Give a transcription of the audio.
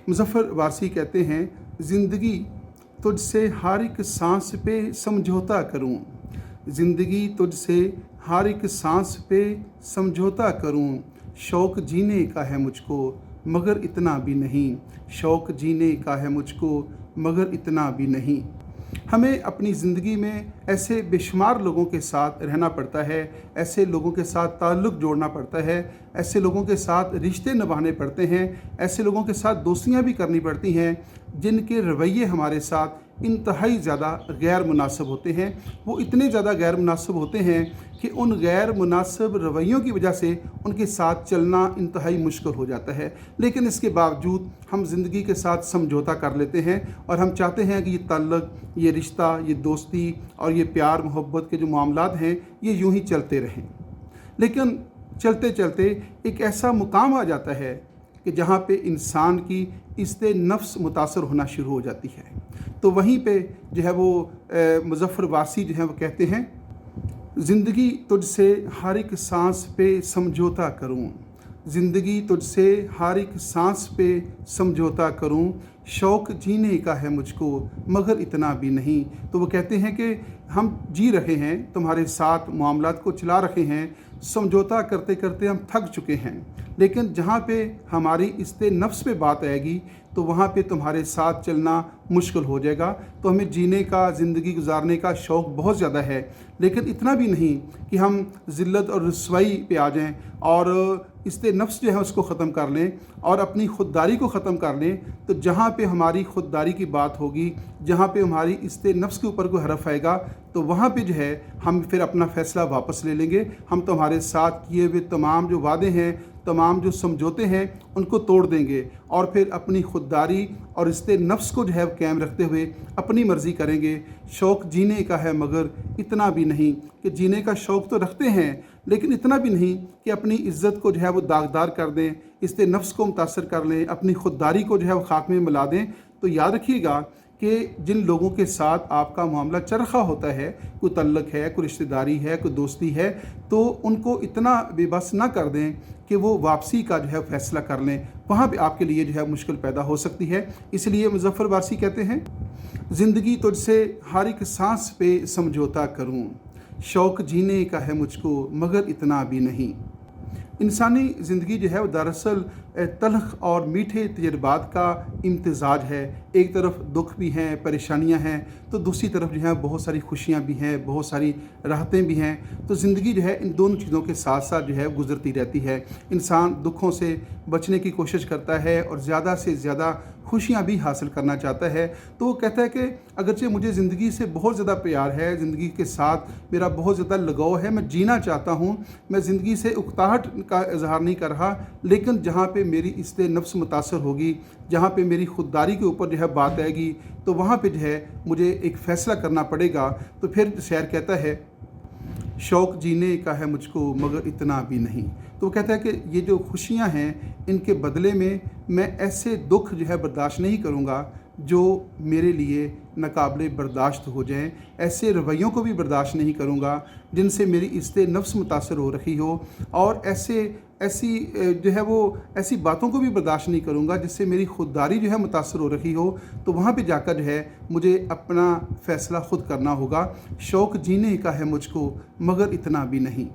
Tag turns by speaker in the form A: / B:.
A: मुज़फ़्फ़र वारसी कहते हैं, ज़िंदगी तुझसे हर एक सांस पे समझौता करूं, ज़िंदगी तुझसे हर एक सांस पे समझौता करूं, शौक़ जीने का है मुझको मगर इतना भी नहीं, शौक़ जीने का है मुझको मगर इतना भी नहीं। हमें अपनी ज़िंदगी में ऐसे बेशुमार लोगों के साथ रहना पड़ता है, ऐसे लोगों के साथ ताल्लुक़ जोड़ना पड़ता है, ऐसे लोगों के साथ रिश्ते निभाने पड़ते हैं, ऐसे लोगों के साथ दोस्तियां भी करनी पड़ती हैं जिनके रवैये हमारे साथ इंतहाई ज़्यादा गैर मुनासिब होते हैं। वो इतने ज़्यादा गैर मुनासिब होते हैं कि उन गैर मुनासिब रवैयों की वजह से उनके साथ चलना इंतहाई मुश्किल हो जाता है। लेकिन इसके बावजूद हम ज़िंदगी के साथ समझौता कर लेते हैं और हम चाहते हैं कि ये ताल्लुक़, ये रिश्ता, ये दोस्ती और ये प्यार मोहब्बत के जो मामलात हैं ये यूं ही चलते रहें। लेकिन चलते चलते एक ऐसा मुकाम आ जाता है कि जहाँ पे इंसान की इस्ते नफ्स मुतासर होना शुरू हो जाती है। तो वहीं पे जो है वो मुज़फ़्फ़र वारसी जो है वो कहते हैं, ज़िंदगी तुझसे हर एक सांस पे समझौता करूं, ज़िंदगी तुझसे हर एक सांस पे समझौता करूं, शौक़ जीने का है मुझको मगर इतना भी नहीं। तो वो कहते हैं कि हम जी रहे हैं, तुम्हारे साथ मामलात को चला रहे हैं, समझौता करते करते हम थक चुके हैं, लेकिन जहाँ पे हमारी इस्ते नफ्स पे बात आएगी तो वहाँ पे तुम्हारे साथ चलना मुश्किल हो जाएगा। तो हमें जीने का, ज़िंदगी गुजारने का शौक़ बहुत ज़्यादा है, लेकिन इतना भी नहीं कि हम ज़िल्लत और रुसवाई पे आ जाएं और इस्ते नफ्स जो है उसको ख़त्म कर लें और अपनी ख़ुददारी को ख़त्म कर लें। तो जहाँ पे हमारी ख़ुददारी की बात होगी, जहाँ पे हमारी इस्ते नफ्स के ऊपर कोई हरफ आएगा, तो वहाँ पे जो है हम फिर अपना फ़ैसला वापस ले लेंगे। हम तुम्हारे साथ किए हुए तमाम जो वादे हैं, तमाम जो समझौते हैं, उनको तोड़ देंगे और फिर अपनी ख़ुददारी और इस्ते नफ्स को जो है कायम रखते हुए अपनी मर्ज़ी करेंगे। शौक़ जीने का है मगर इतना भी नहीं, कि जीने का शौक़ तो रखते हैं लेकिन इतना भी नहीं कि अपनी इज़्ज़त को जो है वो दागदार कर दें, इस्ते नफ्स को मुतासर कर लें, अपनी ख़ुददारी को जो है वो खाक में मिला दें। तो याद रखिएगा कि जिन लोगों के साथ आपका मामला चरखा होता है, कोई तल्लक है, कोई रिश्तेदारी है, कोई दोस्ती है, तो उनको इतना बेबस ना कर दें कि वो वापसी का जो है फ़ैसला कर लें। वहाँ पे आपके लिए जो है मुश्किल पैदा हो सकती है। इसलिए मुज़फ़्फ़र वारसी कहते हैं, ज़िंदगी तुझसे हर एक सांस पे समझौता करूँ, शौक़ जीने का है मुझको मगर इतना भी नहीं। इंसानी ज़िंदगी जो है वो दरअसल तलख़ और मीठे तजर्बात का इम्तिज़ाज है। एक तरफ दुख भी हैं, परेशानियां हैं, तो दूसरी तरफ जो है बहुत सारी खुशियां भी हैं, बहुत सारी राहतें भी हैं। तो ज़िंदगी जो है इन दोनों चीज़ों के साथ साथ जो है गुज़रती रहती है। इंसान दुखों से बचने की कोशिश करता है और ज़्यादा से ज़्यादा खुशियाँ भी हासिल करना चाहता है। तो वो कहता है कि अगरचे मुझे ज़िंदगी से बहुत ज़्यादा प्यार है, ज़िंदगी के साथ मेरा बहुत ज़्यादा लगाव है, मैं जीना चाहता हूँ, मैं ज़िंदगी से उकताहट का इजहार नहीं कर रहा, लेकिन जहाँ पे मेरी इस्ते नफ्स मुतासर होगी, जहाँ पे मेरी ख़ुददारी के ऊपर जो है बात आएगी, तो वहाँ पे जो है मुझे एक फ़ैसला करना पड़ेगा। तो फिर शायर कहता है, शौक़ जीने का है मुझको मगर इतना भी नहीं। तो वो कहता है कि ये जो खुशियाँ हैं, इनके बदले में मैं ऐसे दुख जो है बर्दाश्त नहीं करूँगा जो मेरे लिए नाकाबिले बर्दाश्त हो जाएं। ऐसे रवैयों को भी बर्दाश्त नहीं करूँगा जिनसे मेरी इस्ते नफ्स मुतासर हो रही हो, और ऐसी जो है वो ऐसी बातों को भी बर्दाश्त नहीं करूँगा जिससे मेरी ख़ुददारी जो है मुतासर हो रही हो। तो वहाँ पे जाकर जो है मुझे अपना फ़ैसला ख़ुद करना होगा। शौक़ जीने का है मुझको मगर इतना भी नहीं।